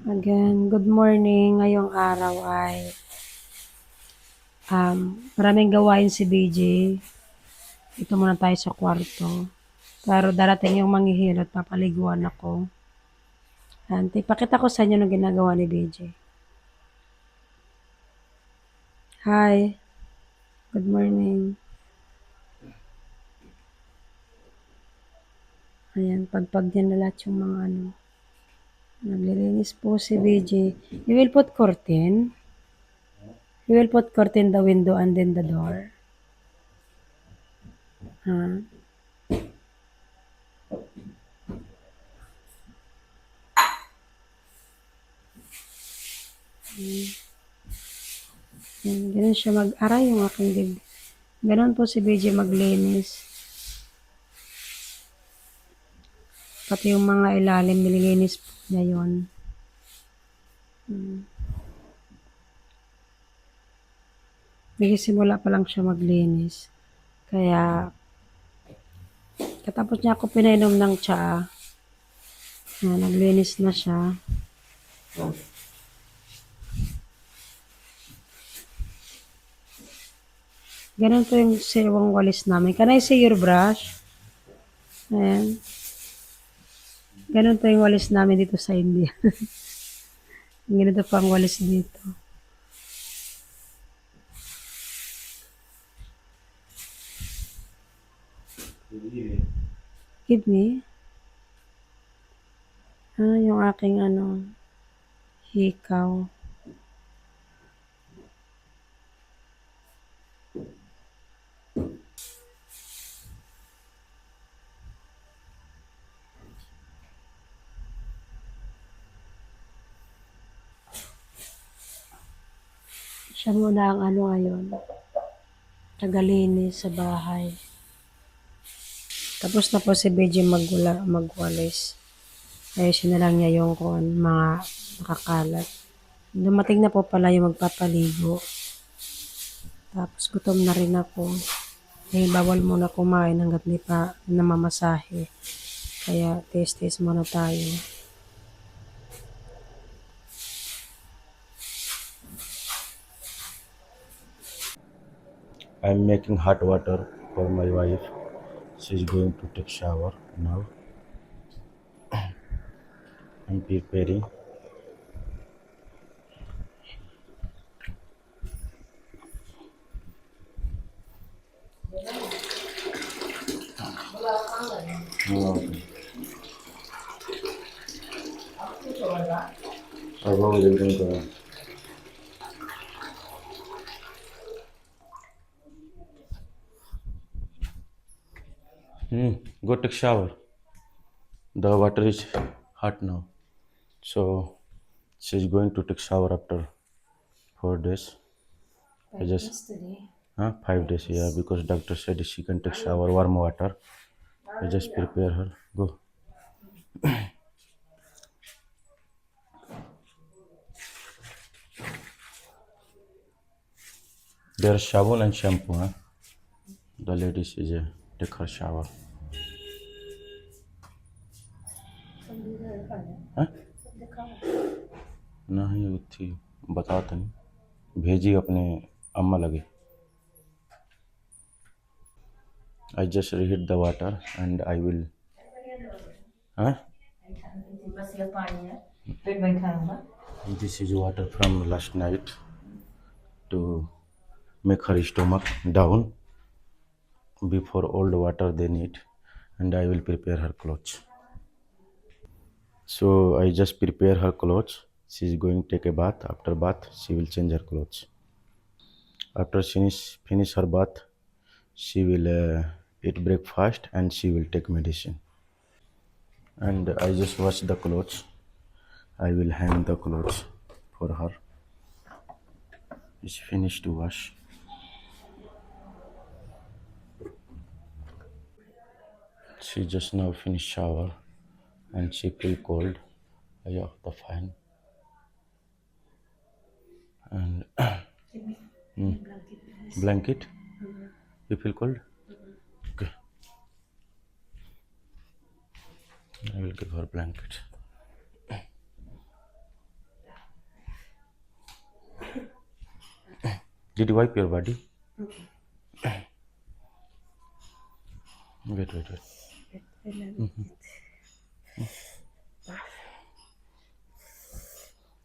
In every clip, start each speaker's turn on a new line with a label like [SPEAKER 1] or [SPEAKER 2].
[SPEAKER 1] Again, good morning. Ngayong araw ay maraming gawain si BJ. Ito muna tayo sa kwarto. Pero darating yung manghihilot, papaliguan ako. Ipakita ko sa inyo ng ginagawa ni BJ. Hi. Good morning. Ayan, pagpag niya na lahat yung mga ano. Naglilinis po si BJ. You will put curtain? You will put curtain the window and then the door? Huh? Ganun siya mag-aray yung aking dibdib. Ganun po si BJ maglinis. Pati yung mga ilalim, nililinis po niya yun. Nagsisimula pa lang siya maglinis. Kaya, katapos niya ako pinainom ng tsaa, naglinis na siya. Ganun po yung sariwang walis namin. Can I see your brush? Ayan. Ganun po yung walis namin dito sa India. Ganito pa ang walis dito. Give me. Yung aking hikaw. Siya muna ang ngayon. Tagalinis sa bahay. Tapos na po si BJ magwalis. Ayusin na lang niya yung mga nakakalat. Dumating na po pala yung magpapaligo. Tapos gutom na rin ako. Bawal muna kumain hanggat di pa namamasahe. Kaya taste muna tayo.
[SPEAKER 2] I'm making hot water for my wife. She's going to take shower now. I'm preparing. Go take shower. The water is hot now. So she's going to take shower after 4 days.
[SPEAKER 1] 5 days today.
[SPEAKER 2] 5 days, yeah, because doctor said she can take shower warm water. I just prepare her. Go. There's sabun and shampoo. The ladies is take her shower. नहीं थी बताता नहीं भेजी अपने अम्मा लगे. I just reheat the water and I will this is water from last night to make her stomach down before old water they need, and I will prepare her clothes. So I just prepare her clothes. She's going to take a bath. After bath she will change her clothes. After finish her bath, she will eat breakfast and she will take medicine. And I just wash the clothes. I will hang the clothes for her. It's finished to wash. She just now finished shower and she feel cold. I off the fan. And blanket. You feel cold? Okay. I will give her blanket. Did you wipe your body?
[SPEAKER 1] Okay.
[SPEAKER 2] Wait.
[SPEAKER 1] I love it.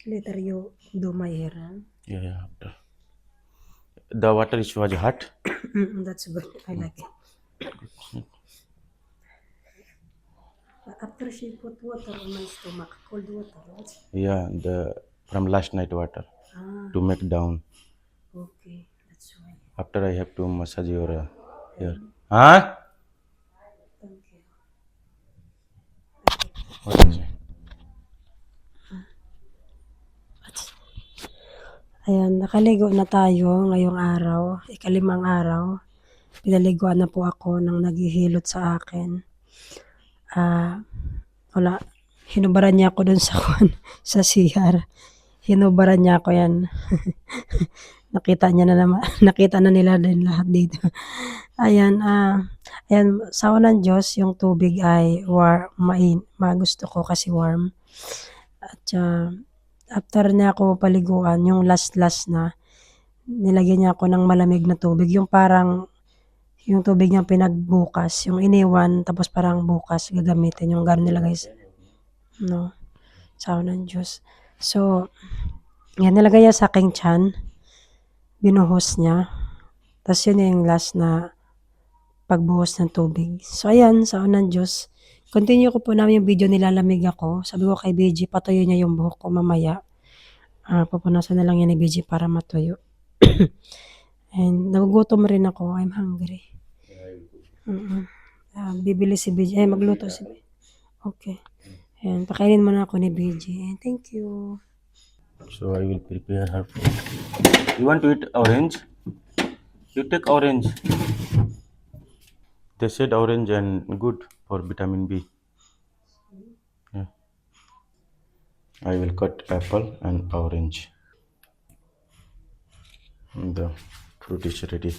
[SPEAKER 1] Later you do my hair, huh?
[SPEAKER 2] Yeah, after. The water was hot.
[SPEAKER 1] That's good. I like it. After she put water on my stomach, cold water, right?
[SPEAKER 2] Yeah, the from last night water
[SPEAKER 1] Ah,
[SPEAKER 2] to make down.
[SPEAKER 1] okay. That's why.
[SPEAKER 2] After I have to massage your hair.
[SPEAKER 1] Um,
[SPEAKER 2] Huh?
[SPEAKER 1] Thank you.
[SPEAKER 2] What is it?
[SPEAKER 1] Ayan, nakaligo na tayo ngayong araw, ikalimang araw. Pinaliguan na po ako ng naghihilot sa akin. Wala, hinubaran niya ako dun sa sa CR. Hinubaran niya ako yan. Nakita niya na naman, nakita na nila din lahat dito. Ayan, ayan, sa ng Diyos, yung tubig ay magusto ko kasi warm. At after niya ako paliguan, yung last na, nilagyan niya ako ng malamig na tubig. Yung parang, yung tubig niya pinagbukas, yung iniwan, tapos parang bukas gagamitin. Yung gano'n nila guys. No, sa ng Diyos. So, yan, nilagay niya sa aking tiyan. Binuhos niya. Tapos yun yung last na pagbuhos ng tubig. So, ayan, sa ng Diyos. Continue ko po namin yung video nilalamig ako. Sabi ko kay BG, patuyo niya yung buhok ko mamaya. Pupunasan na lang yan ni BG para matuyo. And nagugutom rin ako. I'm hungry. Bibili si BG. Magluto si BG. Okay. Ayan, pakainin mo na ako ni BG. Thank you.
[SPEAKER 2] So I will prepare her food. You want to eat orange? You take orange. They said orange and good for vitamin B. Yeah. I will cut apple and orange. And the fruit is ready.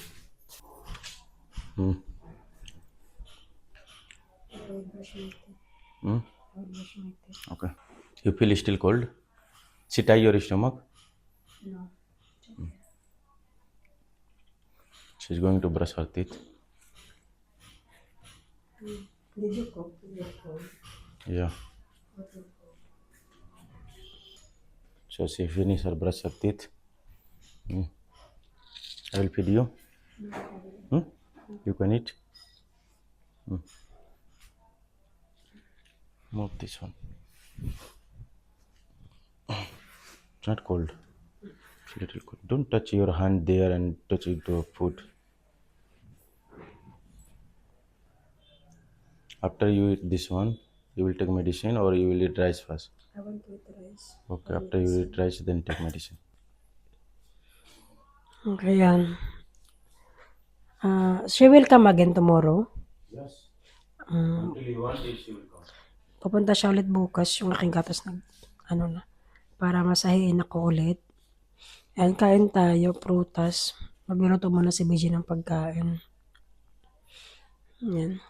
[SPEAKER 2] Hmm. Hmm? Okay. You feel still cold? She tie your stomach?
[SPEAKER 1] No.
[SPEAKER 2] She's going to brush her teeth.
[SPEAKER 1] Did you cook?
[SPEAKER 2] Yeah. So she finish her brush her teeth. I will feed you. You can eat. Move this one. It's not cold. It's a little cold. Don't touch your hand there and touch it to food. After you eat this one, you will take medicine or you will eat rice first.
[SPEAKER 1] I want to eat rice.
[SPEAKER 2] Okay, after you eat rice, then take medicine.
[SPEAKER 1] Okay, yan. She will come again tomorrow.
[SPEAKER 2] Yes. Until you want it, she will come.
[SPEAKER 1] Pupunta siya ulit bukas, yung aking gatas para masahiin ako ulit. Ayan, kain tayo, prutas. Magluluto muna si BG ng pagkain. Ayan.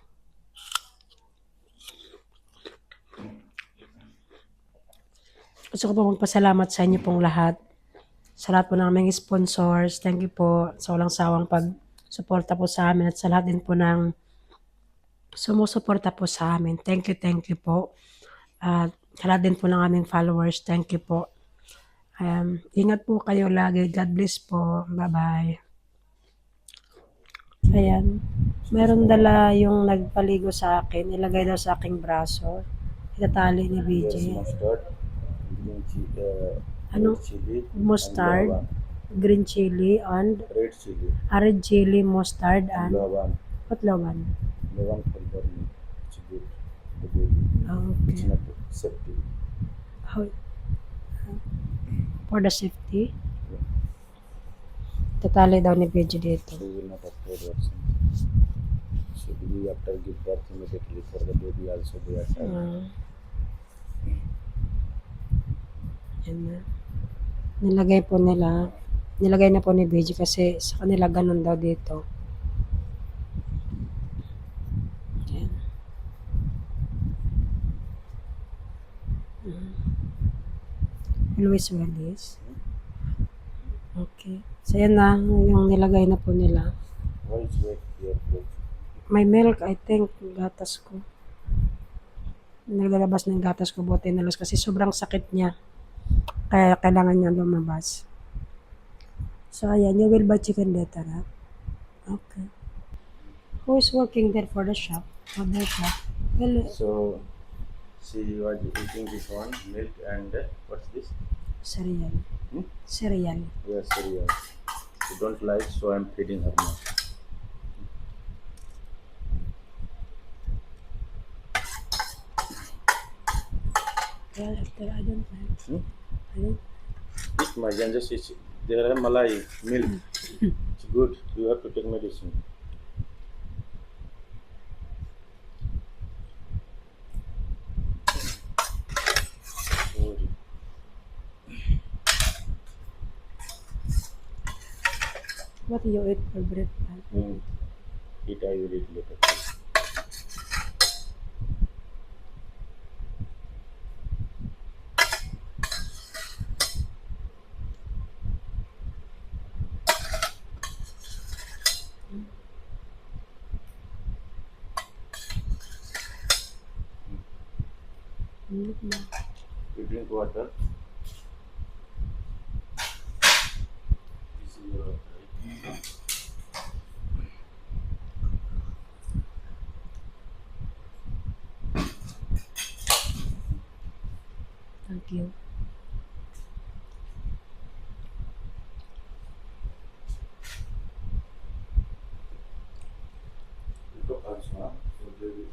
[SPEAKER 1] Gusto ko po magpasalamat sa inyo pong lahat. Sa lahat po ng aming sponsors. Thank you po sa walang sawang pag-suporta po sa amin at sa lahat din po ng sumusuporta po sa amin. Thank you po. At sa lahat din po ng aming followers. Thank you po. Ingat po kayo lagi. God bless po. Bye-bye. Ayan. Meron dala yung nagpaligo sa akin. Ilagay daw sa aking braso. Itatali ni BJ. Ano?
[SPEAKER 2] Chili,
[SPEAKER 1] Mustard, green chili, and
[SPEAKER 2] red chili,
[SPEAKER 1] red chili, mustard, and
[SPEAKER 2] lawan,
[SPEAKER 1] what lawan?
[SPEAKER 2] lawan for burning. It's good. The baby. It's
[SPEAKER 1] Okay.
[SPEAKER 2] not safety.
[SPEAKER 1] How, for the safety? Tatali daw ni BJ dito.
[SPEAKER 2] So you will not afraid or something. So we after give birth immediately for the baby also they are silent.
[SPEAKER 1] Yan na. Nilagay na po ni BJ kasi sa kanila ganun daw dito. Yan. Luis Wellis. Okay. So, yan na. Yung nilagay na po nila.
[SPEAKER 2] Why is wet your clothes?
[SPEAKER 1] May milk, I think, gatas ko. Naglalabas ng gatas ko, buti nalos kasi sobrang sakit niya. Kaya kailangan niya lumabas. So, ayan, you will buy chicken later, ha? Okay. Who is working there for the shop? For the shop? Well,
[SPEAKER 2] So she was eating this one milk and what's this?
[SPEAKER 1] cereal.
[SPEAKER 2] Hmm?
[SPEAKER 1] Cereal.
[SPEAKER 2] Yes, cereal. She don't like, so I'm feeding her now.
[SPEAKER 1] Well, after I don't like.
[SPEAKER 2] Hmm?
[SPEAKER 1] I don't.
[SPEAKER 2] Eat my just there are malai milk. It's good. You have to take medicine. Sorry.
[SPEAKER 1] What do you eat for breakfast?
[SPEAKER 2] Hmm. Eat, I will eat later.
[SPEAKER 1] Milk na.
[SPEAKER 2] You drink water. This is your water, right?
[SPEAKER 1] Thank you.
[SPEAKER 2] You took asthma, so they will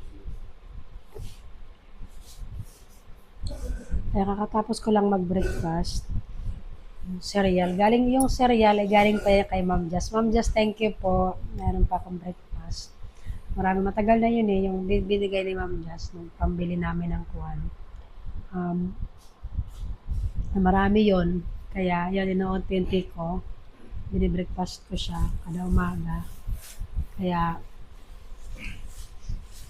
[SPEAKER 1] Kaya kakatapos ko lang mag-breakfast. Cereal. Galing yung cereal ay galing pa yan kay Ma'am Jess. Ma'am Jess, thank you po. Meron pa akong breakfast. Maraming matagal na yun eh, yung binigay ni Ma'am Jess nung pambili namin ng kuwan. Marami yon. Kaya yun, ino-unti-unti ko. Binibreakfast ko siya kada umaga. Kaya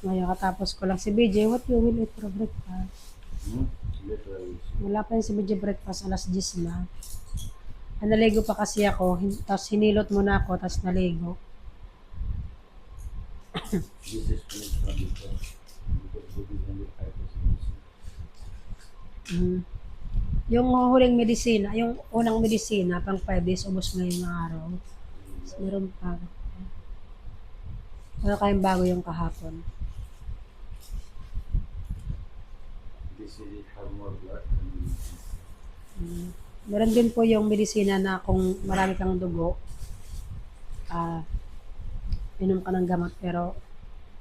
[SPEAKER 1] ngayon katapos ko lang si BJ, what you will eat for breakfast?
[SPEAKER 2] later I will see.
[SPEAKER 1] Wala pa yun si BJ breakfast, alas 10 na. Naligo pa kasi ako, tapos hinilot muna ako, tapos naligo.
[SPEAKER 2] This is finished from before. Because food is only 5%
[SPEAKER 1] Mm. Yung huling medisina, yung unang medisina, pang 5 days, ubos ngayong araw. Tapos meron pa. Wala kayong bago yung kahapon.
[SPEAKER 2] This is have more blood.
[SPEAKER 1] Meron din po yung medisina na kung marami kang dugo, inom ka ng gamot. Pero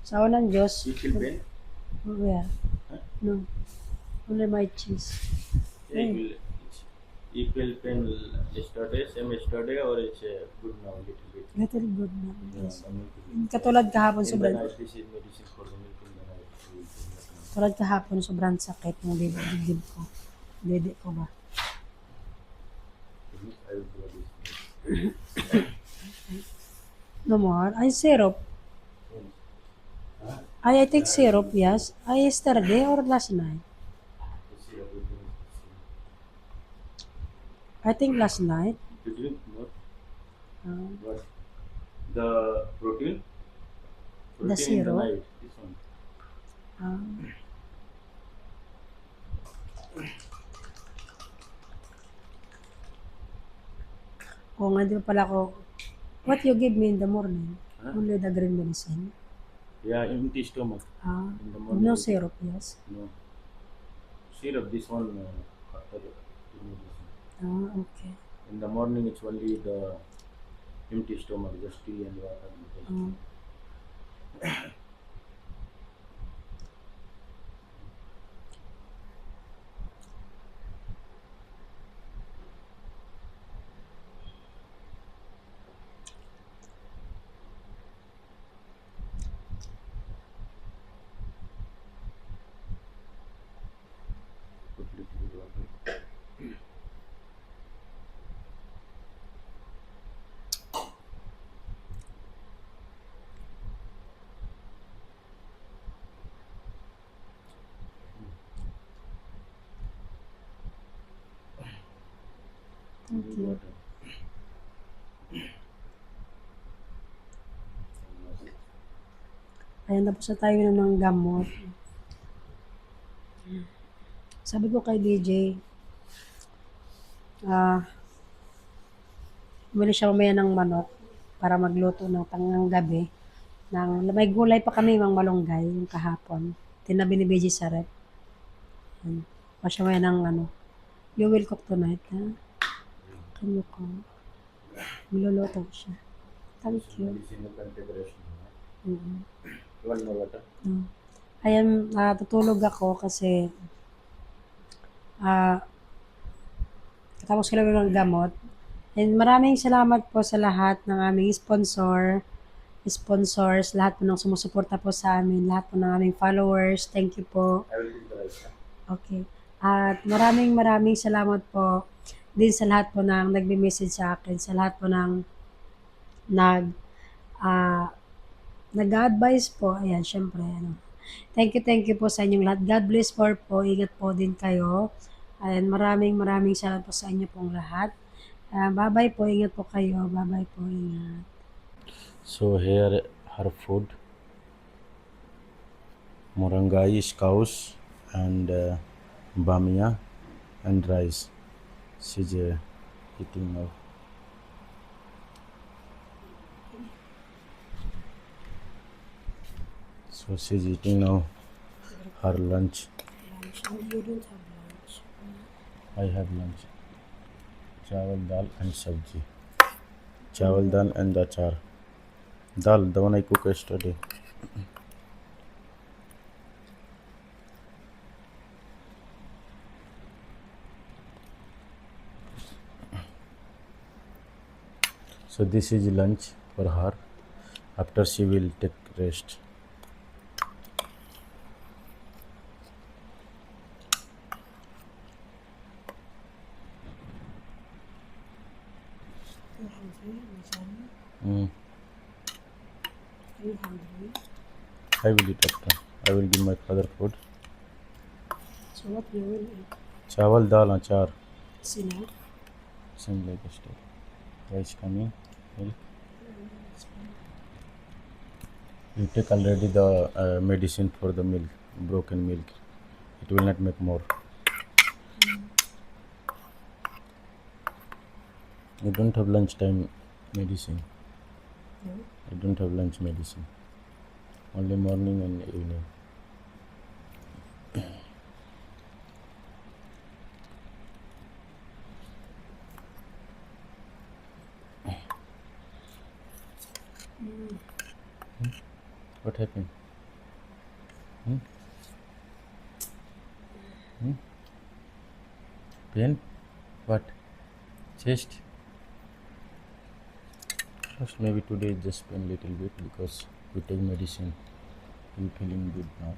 [SPEAKER 1] sa awa ng Diyos,
[SPEAKER 2] You feel pain?
[SPEAKER 1] oh yeah,
[SPEAKER 2] Huh?
[SPEAKER 1] no, only my cheese.
[SPEAKER 2] Yeah, you feel pain yesterday, same yesterday, or it's good now, little bit.
[SPEAKER 1] Little good na.
[SPEAKER 2] Yeah,
[SPEAKER 1] Yes.
[SPEAKER 2] the milk is-
[SPEAKER 1] Katulad kahapon,
[SPEAKER 2] In the
[SPEAKER 1] sobrang,
[SPEAKER 2] night, this is medicine for the milk in the night. You will feel better.
[SPEAKER 1] tulad kahapon, sobrang sakit ng dibdib ko. Dede ko ba?
[SPEAKER 2] I will do this.
[SPEAKER 1] No more. Ay, syrup.
[SPEAKER 2] Huh?
[SPEAKER 1] I take syrup, yes. I yesterday or last night?
[SPEAKER 2] You see everything.
[SPEAKER 1] I think last night.
[SPEAKER 2] You drink more?
[SPEAKER 1] Uh,
[SPEAKER 2] What? The protein?
[SPEAKER 1] The
[SPEAKER 2] Protein in the
[SPEAKER 1] syrup?
[SPEAKER 2] night. This one.
[SPEAKER 1] uh, kung hindi pa pala ako, what you give me in the morning?
[SPEAKER 2] Huh?
[SPEAKER 1] Only the green medicine.
[SPEAKER 2] Yeah, empty stomach. In the morning.
[SPEAKER 1] No syrup, yes.
[SPEAKER 2] No. Syrup, this one after the medicine.
[SPEAKER 1] Okay.
[SPEAKER 2] In the morning, it's only the empty stomach, just tea and water. Put little bit water.
[SPEAKER 1] Thank you.
[SPEAKER 2] Water.
[SPEAKER 1] Ayan, tapos na tayo ng gamot. Sabi ko kay DJ, bumili siya mamaya ng manok para magluto ng tangang gabi. May gulay pa kami, mga malunggay, yung kahapon. Tinabi ni BJ sa rep. Pa siya mamaya ng you will cook tonight, ha? Can you cook? Niluluto siya. Thank you.
[SPEAKER 2] One more water.
[SPEAKER 1] Ayan, tutulog ako kasi tapos ko lang ng gamot. And maraming salamat po sa lahat ng aming sponsors, lahat po ng sumusuporta po sa amin, lahat po ng aming followers. Thank you po.
[SPEAKER 2] I will give the rice.
[SPEAKER 1] Okay. At maraming salamat po din sa lahat po ng nagme-message sa akin, sa lahat po ng ah, nag-advise po. Ayan, syempre, Thank you po sa inyong lahat. God bless po. Ingat po din kayo. Ayan, maraming salamat po sa inyo pong lahat. Bye-bye po. Ingat po kayo. Bye-bye po. Ingat.
[SPEAKER 2] So here her food, morangai, scouse, and bamia, and rice. She's eating now. So she's eating now her lunch.
[SPEAKER 1] You don't have lunch.
[SPEAKER 2] I have lunch. Chawal, dal, and sabji. Chawal, dal, and achar. Dal, the one I cooked yesterday. So this is lunch for her. After she will take rest.
[SPEAKER 1] You're hungry, Masami? Are you hungry?
[SPEAKER 2] I will eat after. I will give my father food.
[SPEAKER 1] So what you will eat?
[SPEAKER 2] Chawal, dal, achar.
[SPEAKER 1] It's enough?
[SPEAKER 2] Same like yesterday. Rice coming. Milk. You take already the medicine for the milk, broken milk. It will not make more. You don't have lunchtime medicine.
[SPEAKER 1] No?
[SPEAKER 2] I don't have lunch medicine. Only morning and evening. What happened? Pain? What? Chest? First maybe today just pain little bit because we take medicine. I'm feeling good now.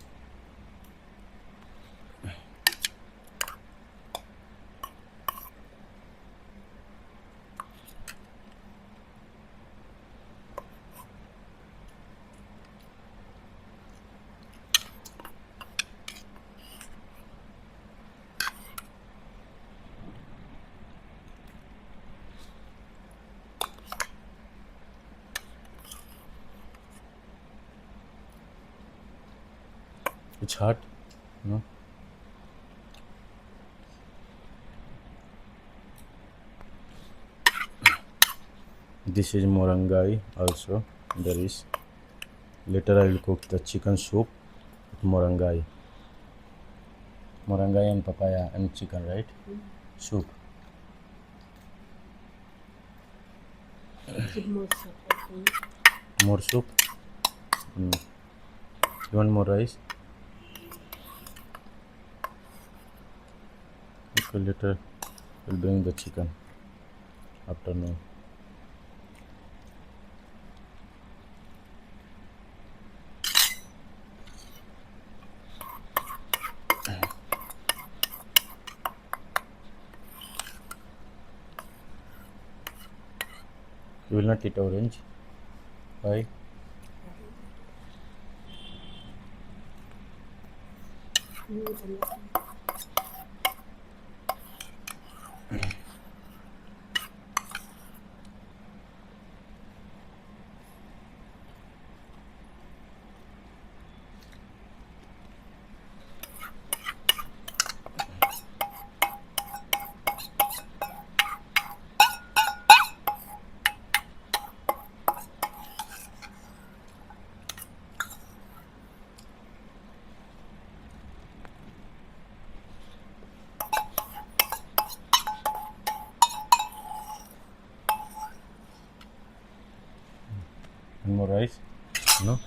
[SPEAKER 2] It's hot, no? This is morangai also. There is. Later I will cook the chicken soup with morangai. Morangai and papaya and chicken, right? Soup.
[SPEAKER 1] Give more soup, okay?
[SPEAKER 2] More soup. You want more rice? Okay, later we'll bring the chicken. Afternoon. You will not eat orange. Why?
[SPEAKER 1] You eat a lot.
[SPEAKER 2] One more rice. No.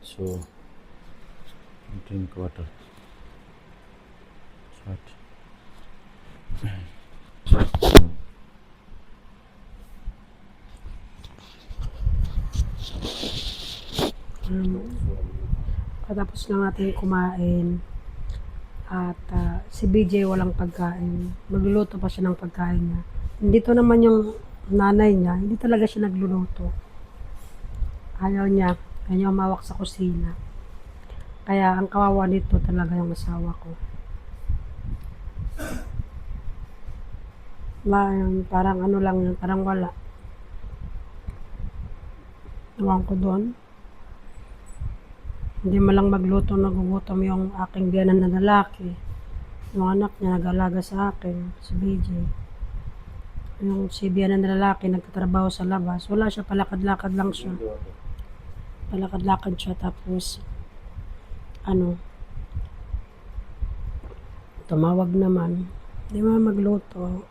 [SPEAKER 2] So drink water. Start.
[SPEAKER 1] Katapos lang natin kumain at si BJ walang pagkain. Magluluto pa siya ng pagkain niya. Dito naman yung nanay niya, hindi talaga siya nagluluto. Ayaw niya, kanya umawak sa kusina. Kaya ang kawawa nito talaga yung asawa ko. Parang ano lang yun, parang wala. Ewan ko doon. Hindi malang magluto, nagugutom yung aking biyanan na lalaki. Yung anak niya nag-alaga sa akin, si BJ. Yung si biyanan na lalaki nagtatrabaho sa labas. Wala siya, palakad-lakad lang siya. Palakad-lakad siya tapos tumawag naman. Hindi man magluto.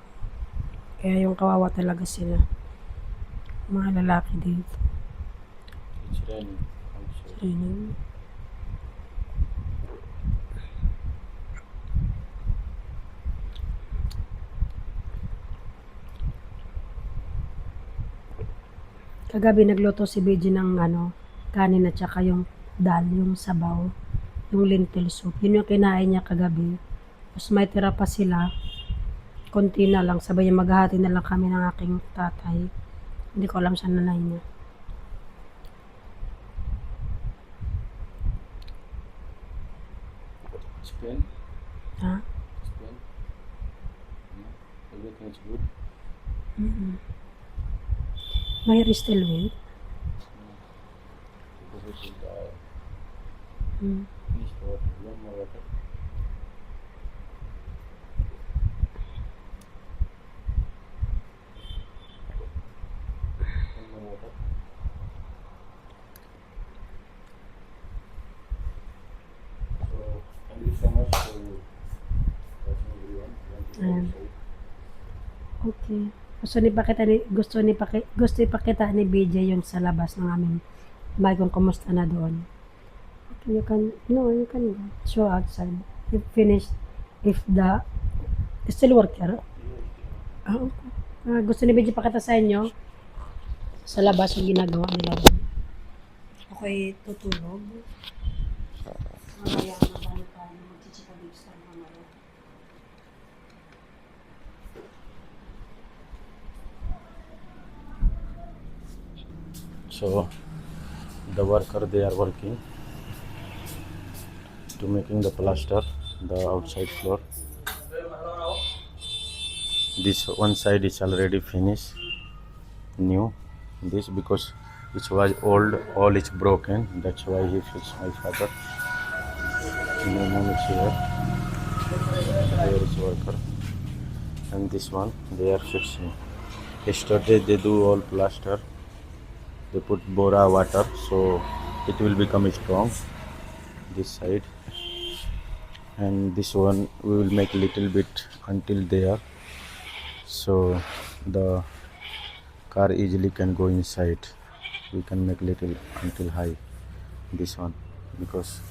[SPEAKER 1] Kaya yung kawawa talaga sila. Mga lalaki dito.
[SPEAKER 2] It's raining outside.
[SPEAKER 1] Ayun. Kagabi nagluto si BJ ng kanin at saka yung dal, yung sabaw, yung lentil soup. Yun yung kinain niya kagabi. Tapos may tira pa sila. Konti na lang. Sabay yung maghahati na lang kami ng aking tatay. Hindi ko alam sa nanay niya.
[SPEAKER 2] Spain?
[SPEAKER 1] Ha?
[SPEAKER 2] Spain? Everything is good?
[SPEAKER 1] May still wait.
[SPEAKER 2] Because it will die.
[SPEAKER 1] Mm.
[SPEAKER 2] Finish the water. One more water. One more water. So, thank you so much for watching everyone.
[SPEAKER 1] Ayan. Okay. Gusto ipakita ni BJ yung sa labas ng aming bahay kung kumusta na doon. Okay, you can show outside. If finished, if the still worker. Okay. Gusto ni BJ pakita sa inyo sa labas yung ginagawa nila doon. Okay, tutulog. Mamaya na balik tayo. Magchichika-bigs tayo mamaya.
[SPEAKER 2] So, the worker they are working to making the plaster, the outside floor. This one side is already finished, new. This because it was old, all is broken. That's why he fixed my father. My mom is here. Here is worker, and this one they are fixing. Yesterday they do all plaster. They put bora water, so it will become strong. This side, and this one we will make little bit until there, so the car easily can go inside. We can make little until high this one, because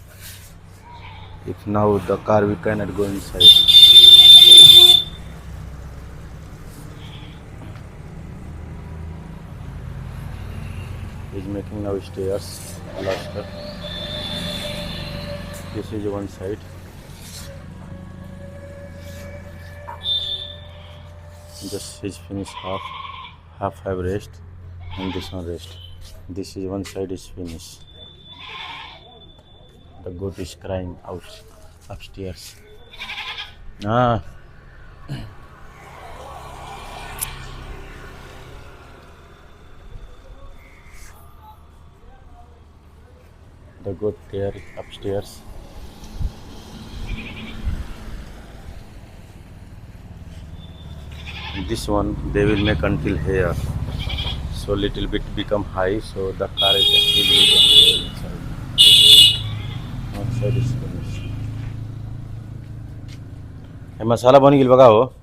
[SPEAKER 2] if now the car we cannot go inside. He's making now stairs plaster. This is one side. Just he's finished half have rest, and this one rest. This is one side is finished. The goat is crying out upstairs. The goat there upstairs. This one they will make until here, so little bit become high, so the car is actually inside. Outside is finished. हे मसाला बन गेल बघा हो.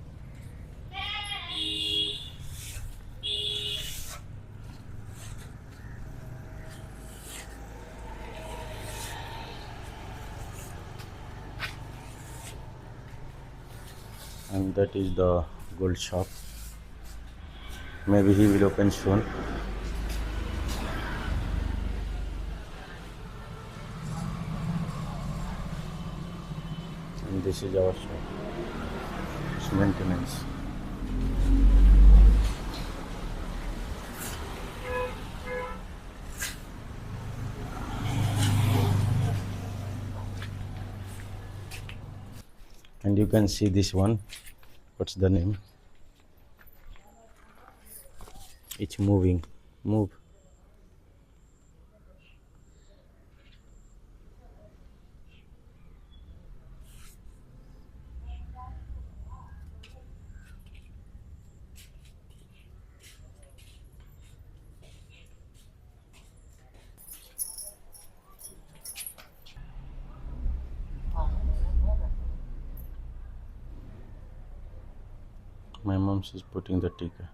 [SPEAKER 2] And that is the gold shop. Maybe he will open soon. And this is our shop. It's maintenance. And you can see this one. What's the name? It's moving. Move. My mom is putting the tikka.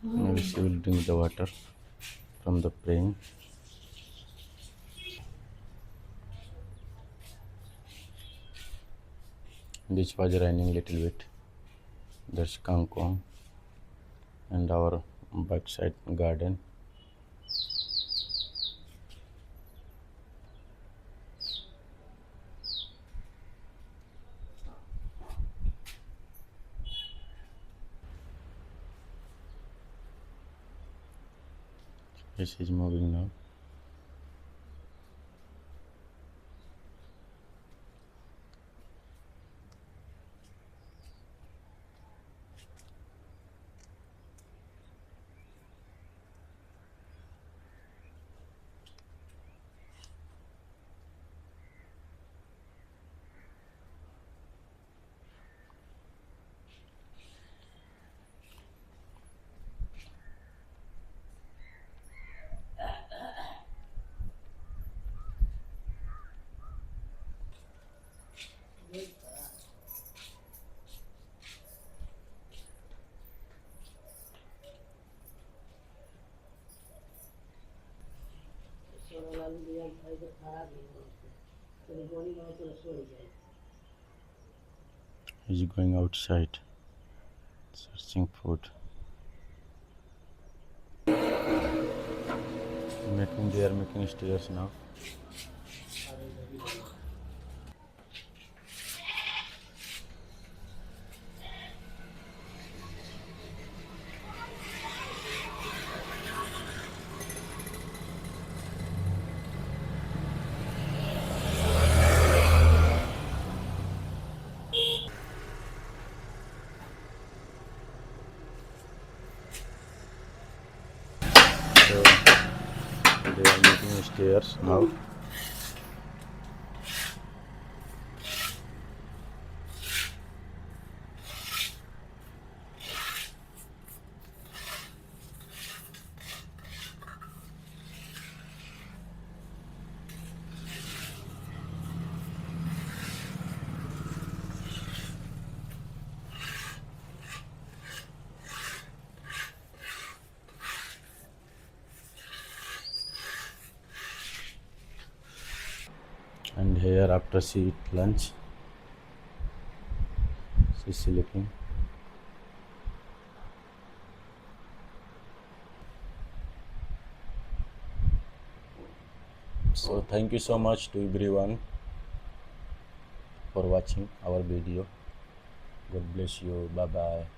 [SPEAKER 2] Maybe she will drink the water from the praying. This was raining little bit. There's kangkong and our backside garden. This is moving now. He's going outside, searching food. They are making stairs now. So they are making stairs now. And here after she eat lunch, she's sleeping. So thank you so much to everyone for watching our video. God bless you. Bye bye.